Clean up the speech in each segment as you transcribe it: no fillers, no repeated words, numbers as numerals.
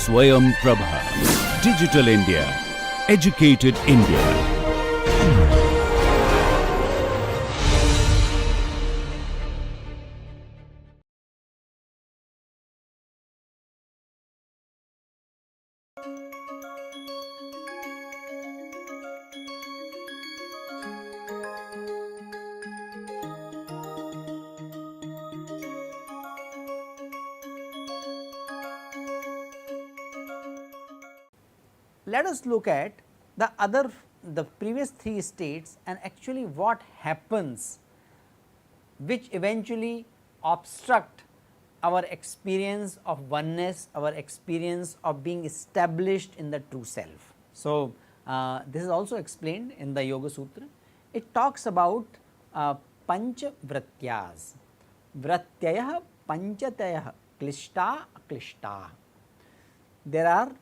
Swayam Prabha. Digital India. Educated India. Let us look at the previous three states and actually what happens which eventually obstruct our experience of oneness, our experience of being established in the true self. So, this is also explained in the Yoga Sutra. It talks about pancha vratyas, vratyayah panchatayah klishta aklishta. There are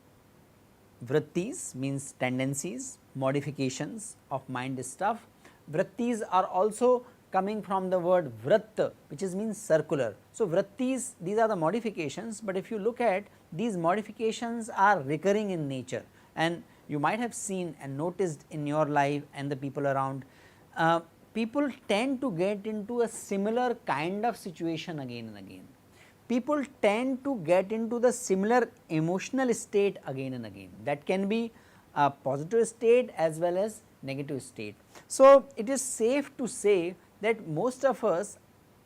vrittis, means tendencies, modifications of mind stuff. Vrittis are also coming from the word vrat, which is means circular. So, vrittis, these are the modifications, but if you look at these modifications are recurring in nature, and you might have seen and noticed in your life and the people around, people tend to get into a similar kind of situation again and again. People tend to get into the similar emotional state again and again, that can be a positive state as well as negative state. So, it is safe to say that most of us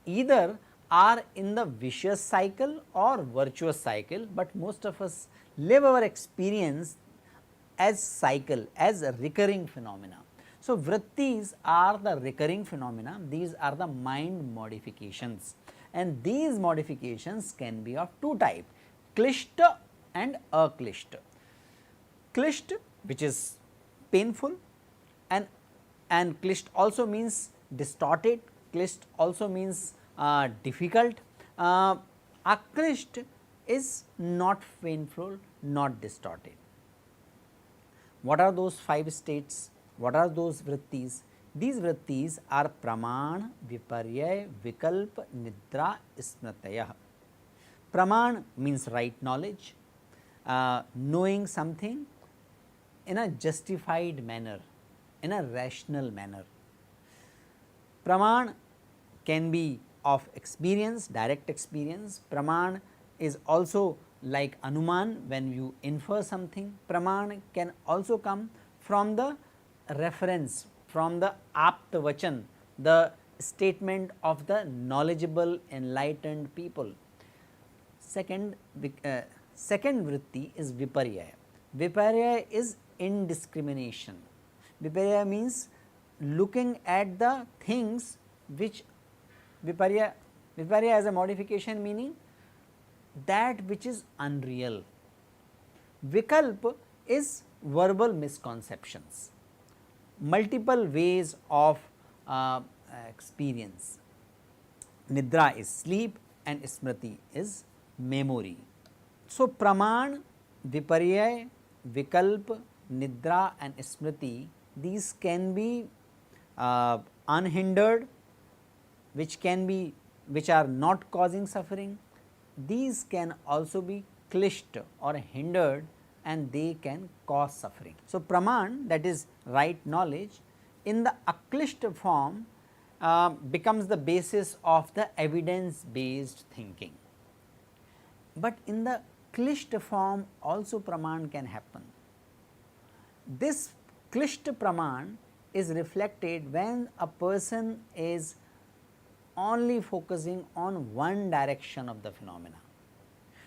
either are in the vicious cycle or virtuous cycle, but most of us live our experience as cycle, as a recurring phenomena. So, vrittis are the recurring phenomena, these are the mind modifications, and these modifications can be of two types, klishta and aklishta. Klisht, which is painful, and klisht also means distorted, klisht also means difficult. Aklisht is not painful, not distorted. What are those 5 states? What are those vrittis? These vrittis are praman, viparya, vikalp, nidra, smritayah. Praman means right knowledge, knowing something in a justified manner, in a rational manner. Praman can be of experience, direct experience. Praman is also like anuman, when you infer something. Praman can also come from the reference, from the apta vachan, the statement of the knowledgeable, enlightened people. Second vritti is viparya. Viparya is indiscrimination. Viparya means looking at the things which viparya as a modification, meaning that which is unreal. Vikalp is verbal misconceptions, multiple ways of experience. Nidra is sleep and smriti is memory. So, praman, viparya, vikalp, nidra and smriti, these can be unhindered, which are not causing suffering. These can also be klisht or hindered, and they can cause suffering. So, praman, that is right knowledge, in the aklisht form becomes the basis of the evidence based thinking, but in the klisht form also praman can happen. This klisht praman is reflected when a person is only focusing on one direction of the phenomena.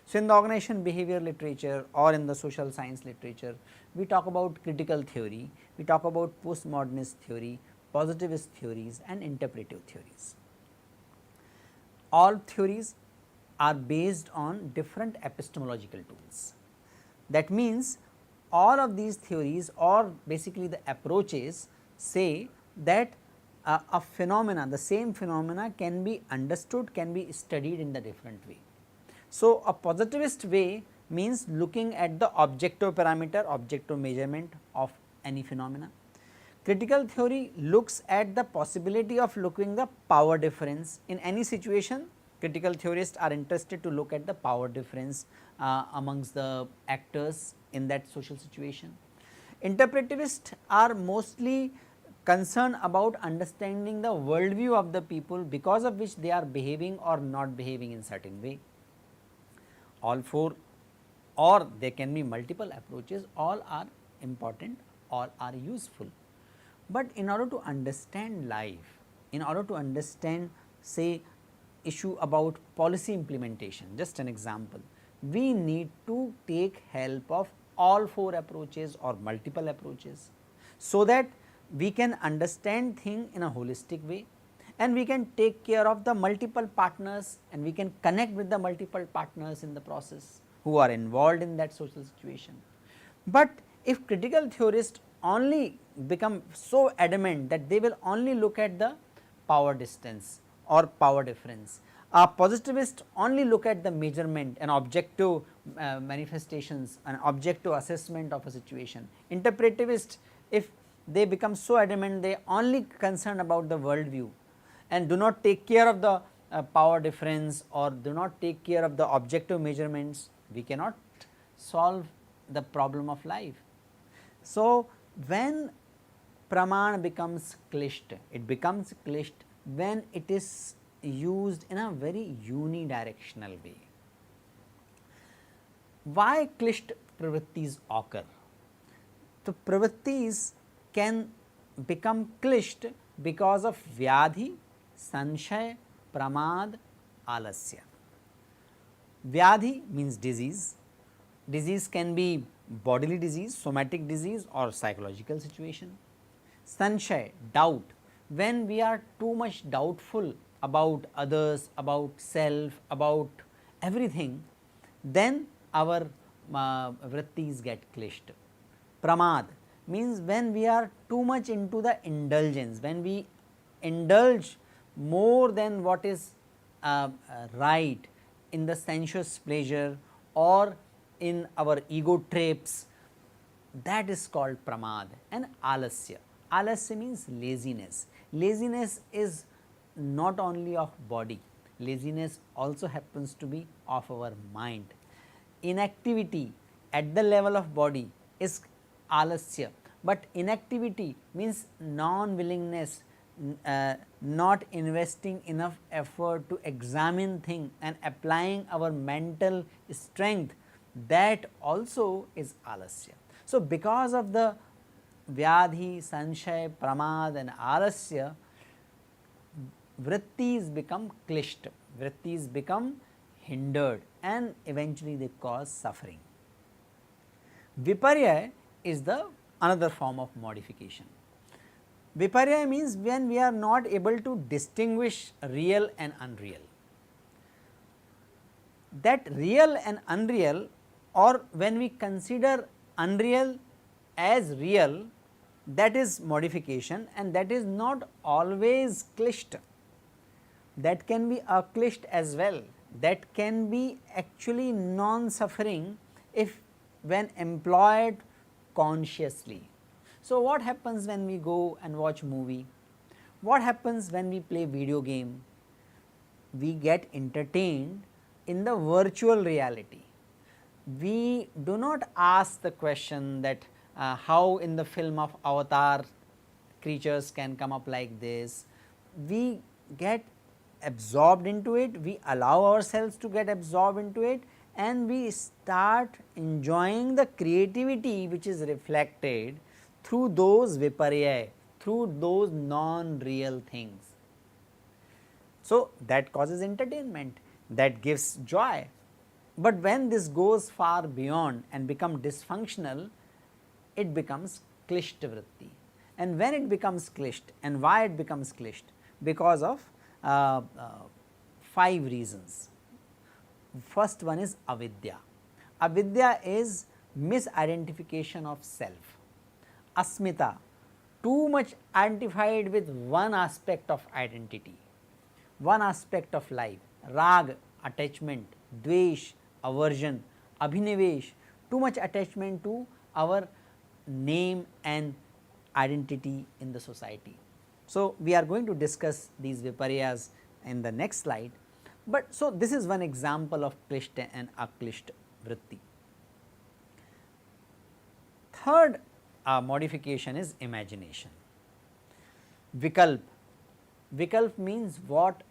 So, in the organization behavior literature or in the social science literature, we talk about critical theory, we talk about postmodernist theory, positivist theories and interpretive theories. All theories are based on different epistemological tools. That means, all of these theories, or basically the approaches, say that a phenomena, the same phenomena can be understood, can be studied in the different way. So, a positivist way means looking at the objective parameter, objective measurement of any phenomena. Critical theory looks at the possibility of looking the power difference in any situation Critical theorists are interested to look at the power difference amongst the actors in that social situation. Interpretivists are mostly concerned about understanding the worldview of the people because of which they are behaving or not behaving in certain way. All four, or there can be multiple approaches, all are important, all are useful. But in order to understand life, in order to understand say issue about policy implementation, just an example, we need to take help of all four approaches or multiple approaches, so that we can understand thing in a holistic way, and we can take care of the multiple partners, and we can connect with the multiple partners in the process who are involved in that social situation. But if critical theorists only become so adamant that they will only look at the power distance or power difference, a positivist only look at the measurement and objective manifestations, an objective assessment of a situation. Interpretivist, if they become so adamant, they only concerned about the worldview and do not take care of the power difference or do not take care of the objective measurements, we cannot solve the problem of life. So, when Praman becomes clished, it becomes clished when it is used in a very unidirectional way. Why clished pravrittis occur? The pravrittis can become clished because of vyadhi, sanshay, pramad, alasya. Vyadhi means disease. Disease can be bodily disease, somatic disease or psychological situation. Sanshay, doubt, when we are too much doubtful about others, about self, about everything, then our vrittis get clished. Pramad means when we are too much into the indulgence, when we indulge more than what is right in the sensuous pleasure or in our ego trips, that is called pramad. And alasya, alasya means laziness. Laziness is not only of body, laziness also happens to be of our mind. Inactivity at the level of body is alasya, but inactivity means non-willingness, not investing enough effort to examine things and applying our mental strength, that also is alasya. So, because of the vyadhi, sanshay, pramad and alasya, vrittis become clished, vrittis become hindered and eventually they cause suffering. Viparya is the another form of modification. Viparya means when we are not able to distinguish real and unreal. That real and unreal, or when we consider unreal as real, that is modification, and that is not always clished. That can be aclished as well, that can be actually non-suffering if when employed consciously. So, what happens when we go and watch movie? What happens when we play video game? We get entertained in the virtual reality. We do not ask the question that how in the film of Avatar creatures can come up like this. We get absorbed into it, we allow ourselves to get absorbed into it, and we start enjoying the creativity which is reflected through those viparya, through those non-real things. So, that causes entertainment, that gives joy. But when this goes far beyond and become dysfunctional, it becomes clished vritti. And when it becomes clished, and why it becomes clished? Because of 5 reasons. First one is avidya. Avidya is misidentification of self. Asmita, too much identified with one aspect of identity, one aspect of life. Rag, attachment. Dvesh, aversion. Abhinivesh, too much attachment to our name and identity in the society. So, we are going to discuss these viparyas in the next slide, But so this is one example of klishta and aklishta vritti. Third modification is imagination. Vikalp. Vikalp means what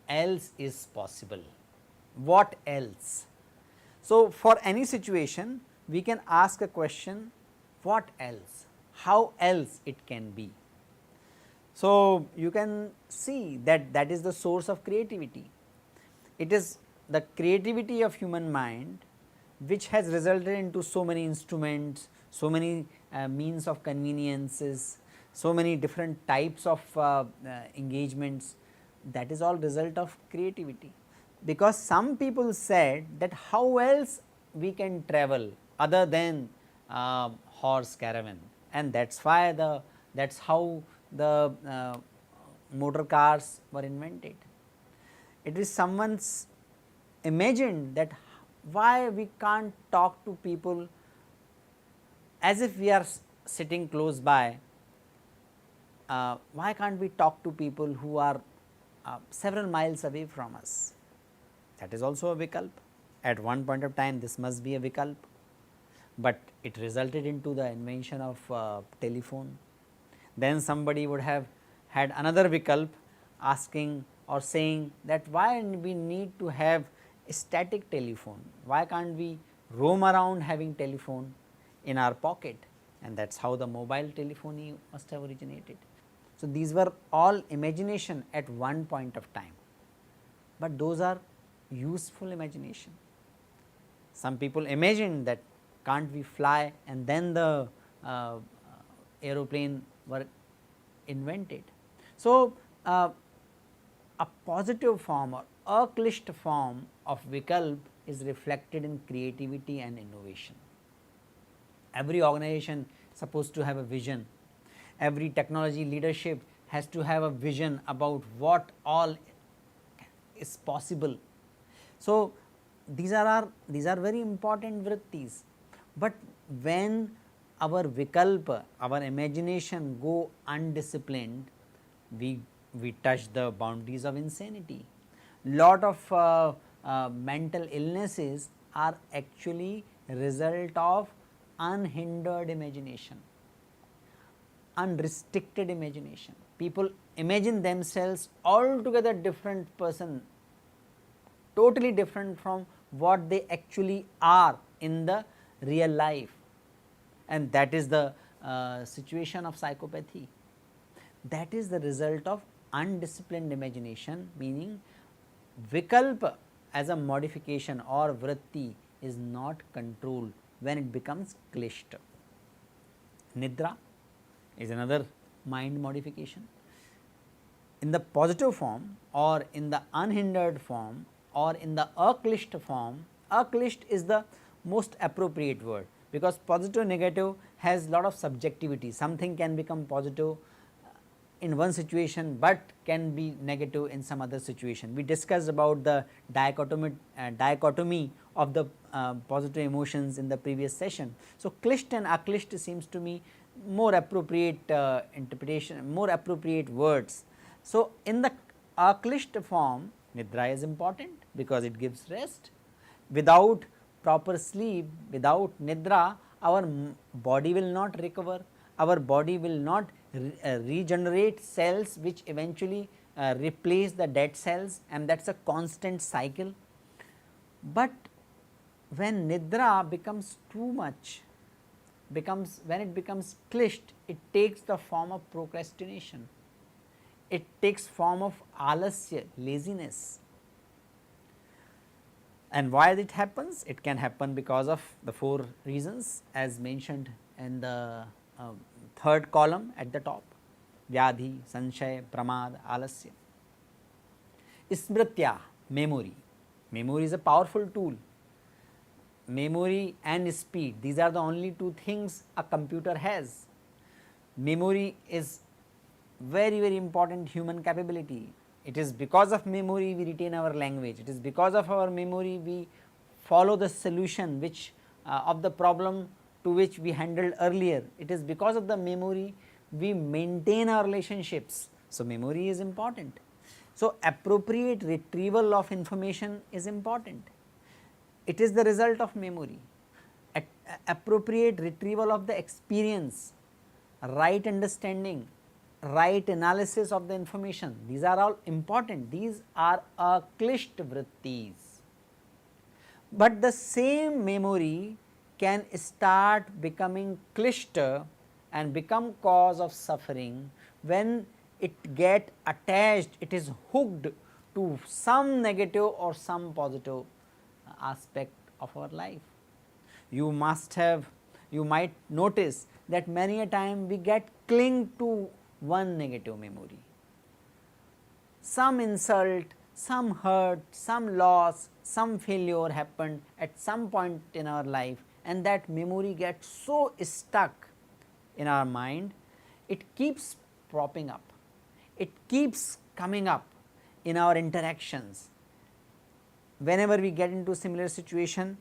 else is possible, what else. So, for any situation we can ask a question, what else, how else it can be. So, you can see that that is the source of creativity. It is the creativity of human mind which has resulted into so many instruments, so many means of conveniences, so many different types of engagements. That is all result of creativity, because some people said that how else we can travel other than horse caravan, and that is why that is how the motor cars were invented. It is someone's imagined that why we can't talk to people as if we are sitting close by. Why can't we talk to people who are several miles away from us? That is also a vikalp. At one point of time this must be a vikalp, but it resulted into the invention of telephone. Then somebody would have had another vikalp asking or saying that why we need to have a static telephone, why can't we roam around having telephone in our pocket, and that is how the mobile telephony must have originated. So, these were all imagination at one point of time, but those are useful imagination. Some people imagine that can't we fly, and then the aeroplane were invented. So, a positive form or aklisht form of vikalp is reflected in creativity and innovation. Every organization is supposed to have a vision, every technology leadership has to have a vision about what all is possible. So, these are very important vrittis, but when our vikalpa, our imagination go undisciplined, we touch the boundaries of insanity. Lot of mental illnesses are actually result of unhindered imagination, unrestricted imagination. People imagine themselves altogether different person, totally different from what they actually are in the real life, and that is the situation of psychopathy. That is the result of undisciplined imagination, meaning vikalpa as a modification or vritti is not controlled when it becomes klishta. Nidra is another mind modification. In the positive form or in the unhindered form or in the aklisht form, aklisht is the most appropriate word, because positive negative has lot of subjectivity. Something can become positive in one situation, but can be negative in some other situation. We discussed about the dichotomy of the positive emotions in the previous session. So, klisht and aklisht seems to me more appropriate interpretation, more appropriate words. So, in the aklisht form, nidra is important because it gives rest. Without proper sleep, without nidra, our body will not recover, our body will not regenerate cells which eventually replace the dead cells, and that is a constant cycle. But when nidra becomes too much, when it becomes klisht, it takes the form of procrastination, it takes form of alasya, laziness. And why it happens? It can happen because of the 4 reasons as mentioned in the third column at the top: vyadhi, sanshaya, pramad, alasya. Smritya, memory. Memory is a powerful tool. Memory and speed, these are the only 2 things a computer has. Memory is very important human capability. It is because of memory we retain our language, it is because of our memory we follow the solution which of the problem to which we handled earlier. It is because of the memory we maintain our relationships. So, memory is important. So, appropriate retrieval of information is important. It is the result of memory. Appropriate retrieval of the experience, right understanding, right analysis of the information, these are all important. These are aklisht vrittis. But the same memory can start becoming klishta and become cause of suffering when it get attached, it is hooked to some negative or some positive aspect of our life. You might notice that many a time we get cling to one negative memory. Some insult, some hurt, some loss, some failure happened at some point in our life, and that memory gets so stuck in our mind, it keeps propping up, it keeps coming up in our interactions. Whenever we get into similar situation,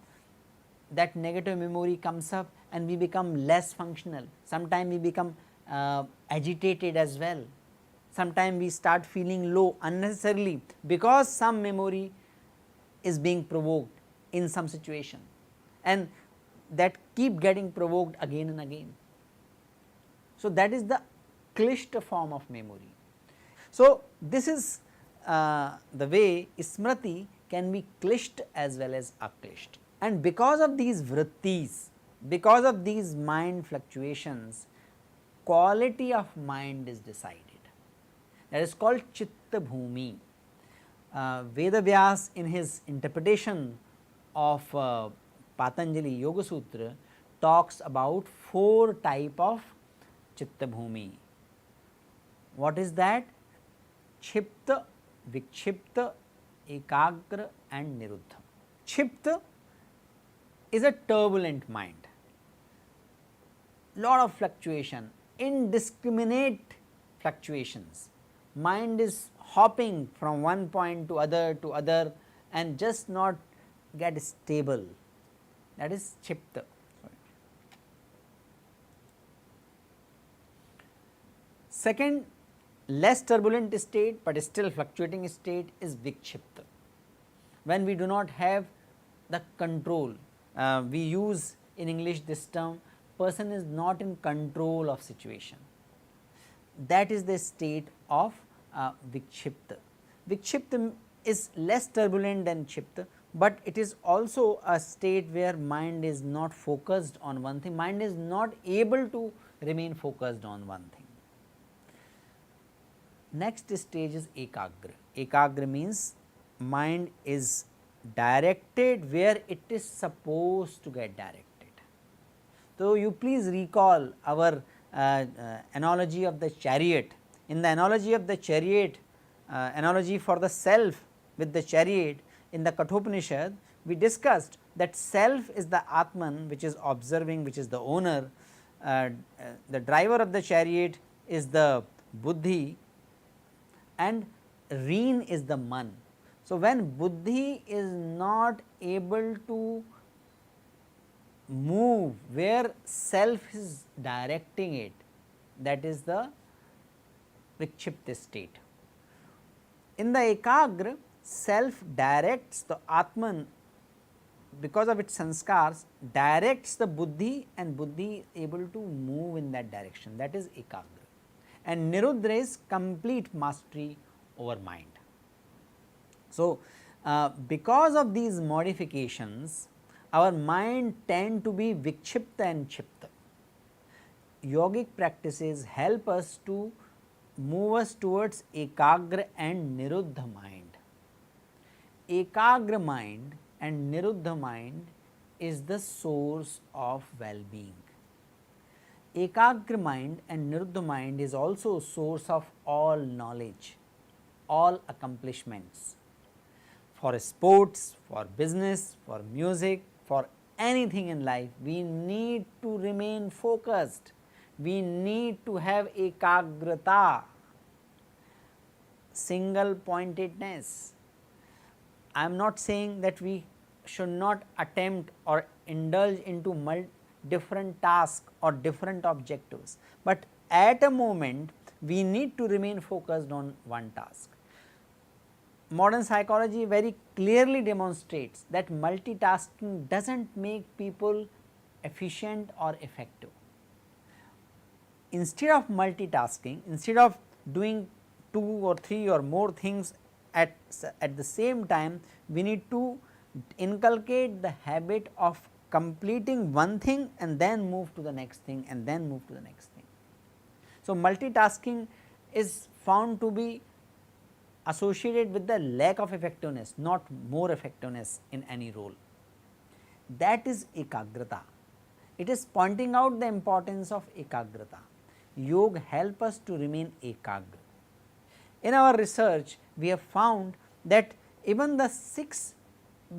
that negative memory comes up and we become less functional. Sometimes we become agitated as well. Sometimes we start feeling low unnecessarily because some memory is being provoked in some situation, and that keep getting provoked again and again. So, that is the klishta form of memory. So, this is the way smriti can be klisht as well as aklisht. And because of these vrittis, because of these mind fluctuations, quality of mind is decided. That is called chitta bhumi. Vedavyas in his interpretation of Patanjali Yoga Sutra talks about 4 type of chitta bhumi. What is that? Kshipta, vikshipta, ekagra and niruddha. Kshipta is a turbulent mind, lot of fluctuation, indiscriminate fluctuations. Mind is hopping from one point to other and just not get stable, that is kshipta. Second, less turbulent state but still fluctuating state is vikshipta, when we do not have the control. We use in English this term, person is not in control of situation. That is the state of vikshipta. Vikshipta is less turbulent than kshipta, but it is also a state where mind is not focused on one thing, mind is not able to remain focused on one thing. Next stage is ekagra. Ekagra means mind is directed where it is supposed to get directed. So, you please recall our analogy of the chariot. In the analogy of the chariot, analogy for the self with the chariot, in the Kathopanishad, we discussed that self is the Atman which is observing, which is the owner, the driver of the chariot is the buddhi, and reen is the man. So, when buddhi is not able to move where self is directing it, that is the vikshipta state. In the ekagra, self directs the Atman, because of its sanskars, directs the buddhi and buddhi is able to move in that direction, that is ekagra. And niruddha is complete mastery over mind. So, because of these modifications, our mind tend to be vikshipta and kshipta. Yogic practices help us to move us towards ekagra and niruddha mind. Ekagra mind and niruddha mind is the source of well-being. Ekagra mind and niruddha mind is also source of all knowledge, all accomplishments. For sports, for business, for music, for anything in life, we need to remain focused, we need to have ekagrata, single pointedness. I am not saying that we should not attempt or indulge into different tasks or different objectives, but at a moment we need to remain focused on one task. modern psychology very clearly demonstrates that multitasking does not make people efficient or effective. Instead of multitasking, instead of doing 2 or 3 or more things at the same time, we need to inculcate the habit of completing one thing and then move to the next thing and then move to the next thing. So, multitasking is found to be associated with the lack of effectiveness, not more effectiveness in any role. That is ekagrata. It is pointing out the importance of ekagrata. Yoga help us to remain ekagra. In our research, we have found that even the 6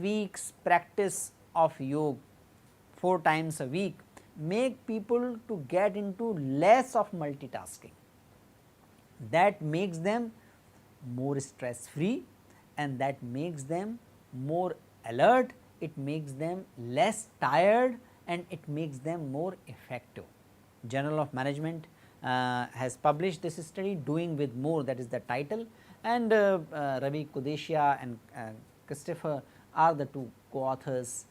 weeks practice of yoga 4 times a week make people to get into less of multitasking. That makes them more stress free and that makes them more alert, it makes them less tired and it makes them more effective. Journal of Management has published this study, Doing with More, that is the title, and Ravi Kudeshia and Christopher are the 2 co-authors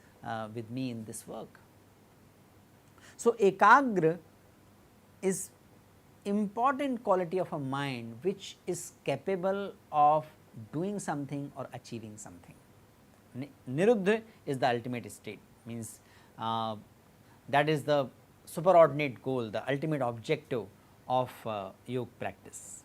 with me in this work. So, ekagra is important quality of a mind which is capable of doing something or achieving something. Niruddha is the ultimate state, means that is the superordinate goal, the ultimate objective of yoga practice.